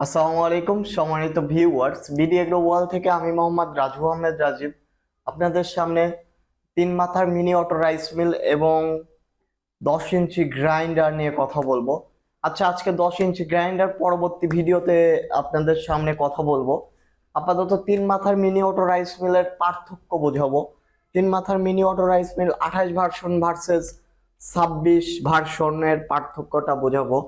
আসসালামু আলাইকুম সম্মানিত ভিউয়ার্স, বিডি এগ্রো ওয়ার্ল্ড থেকে আমি মোহাম্মদ রাজু আহমেদ রাজীব আপনাদের সামনে তিন মাথার মিনি অটো রাইস মিল এবং 10 ইঞ্চি গ্রাইন্ডার নিয়ে কথা বলবো। আচ্ছা, আজকে 10 ইঞ্চি গ্রাইন্ডার পরবর্তী ভিডিওতে আপনাদের সামনে কথা বলবো। আপাতত তিন মাথার মিনি অটো রাইস মিলের পার্থক্য বোঝাবো। তিন মাথার mini auto rice mill 28 version versus 26 ভার্সনের পার্থক্যটা বোঝাবো।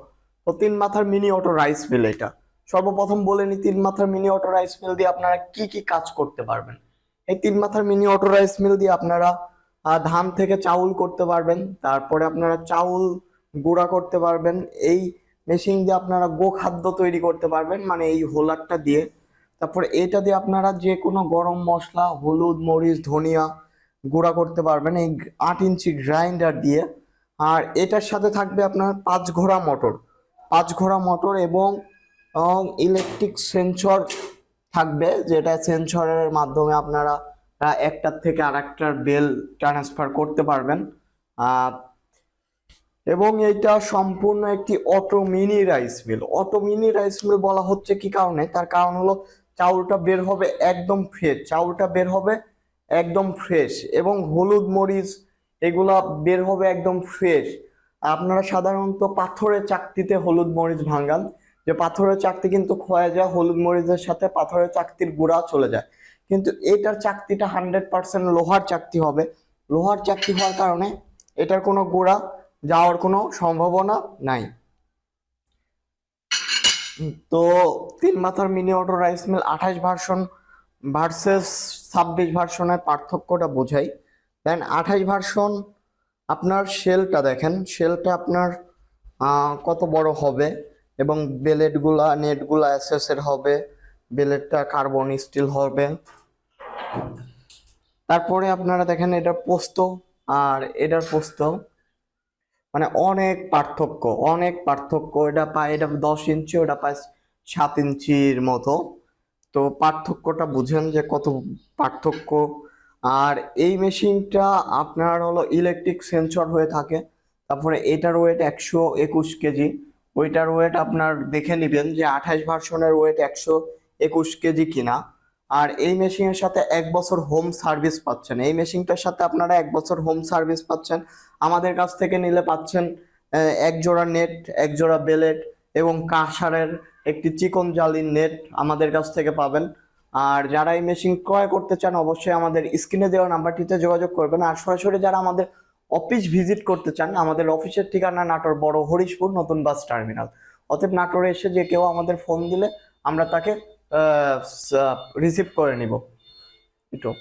তো তিন মাথার মিনি অটো রাইস মিল এটা সর্বপ্রথম বলে নি, তিন মাথার মিনি অটো রাইস মিল দিয়ে আপনারা কি কি কাজ করতে পারবেন। এই তিন মাথার মিনি অটো রাইস মিল দিয়ে আপনারা ধান থেকে চাউল করতে পারবেন, তারপরে আপনারা চাউল গুঁড়া করতে পারবেন। এই মেশিন দিয়ে আপনারা গোখাদ্য তৈরি করতে পারবেন, মানে এই হোলারটা দিয়ে। তারপরে এটা দিয়ে আপনারা যে কোনো গরম মশলা, হলুদ, মরিচ, ধনিয়া গুঁড়া করতে পারবেন এই 8 ইঞ্চি গ্রাইন্ডার দিয়ে। আর এটার সাথে থাকবে আপনার 5 ঘোড়া মোটর, 5 ঘোড়া মোটর এবং ইলেকট্রিক সেন্সর থাকবে, যেটা সেন্সরের মাধ্যমে আপনারা একটার থেকে আরেকটার বেল ট্রান্সফার করতে পারবেন। এবং এটা সম্পূর্ণ একটি auto mini rice mill. Auto mini rice mill বলা হচ্ছে কি কারণে, তার কারণ হলো চাউলটা বের হবে একদম ফ্রেশ, চাউলটা বের হবে একদম ফ্রেশ এবং হলুদ মরিচ এগুলা বের হবে একদম ফ্রেশ। আপনারা সাধারণত পাথরের চাকতিতে হলুদ মরিচ ভাঙান, যে পাথরের চাকতি কিন্তু ক্ষয়ে যায়, হলুদ মরিচের সাথে পাথরের চাকতির গুঁড়া চলে যায়। কিন্তু এটার চাকতিটা 100% লোহার চাকতি হবে। লোহার চাকতি হওয়ার কারণে এটার কোনো গুঁড়া যাওয়ার কোনো সম্ভাবনা নাই। তো তিন মাথার mini auto rice mill 28 version versus 26 ভার্সনের পার্থক্যটা বোঝাই। দেন 28 ভার্সন আপনার শেলটা দেখেন, শেলটা আপনার কত বড় হবে এবং বেলেটগুলা নেটগুলা এসএসের হবে, বেলেটটা কার্বন স্টিল হবে। তারপরে আপনারা দেখেন এটার পোস্ত আর এটার পোস্ত, মানে অনেক পার্থক্য, অনেক পার্থক্য। এটা পায়, এটা 10 ইঞ্চি, ওটা পায় 7 ইঞ্চির মতো। তো পার্থক্যটা বুঝেন যে কত পার্থক্য। আর এই মেশিনটা আপনার হলো ইলেকট্রিক সেন্সর হয়ে থাকে। তারপরে এটার ওয়েট 121 কেজি, ওইটার ওয়েট আপনার দেখে নেবেন যে 28 ভার্সনের ওয়েট 121 কেজি কিনা। আর এই মেশিনের সাথে 1 বছর হোম সার্ভিস পাচ্ছেন, এই মেশিনটার সাথে আপনারা 1 বছর হোম সার্ভিস পাচ্ছেন। আমাদের কাছ থেকে নিলে পাচ্ছেন এক জোড়া নেট, এক জোড়া বেলেট এবং কাঁসারের একটি চিকন জালির নেট আমাদের কাছ থেকে পাবেন। আর যারা এই মেশিন ক্রয় করতে চান অবশ্যই আমাদের স্ক্রিনে দেওয়া নাম্বারটিতে যোগাযোগ করবেন। আর সরাসরি যারা আমাদের অফিস ভিজিট করতে চান, আমাদের অফিসের ঠিকানা নাটোর বড় হরিশপুর নতুন বাস টার্মিনাল। অতএব নাটোরে এসে যে কেউ আমাদের ফোন দিলে আমরা তাকে রিসিভ করে নিব। এটুকু।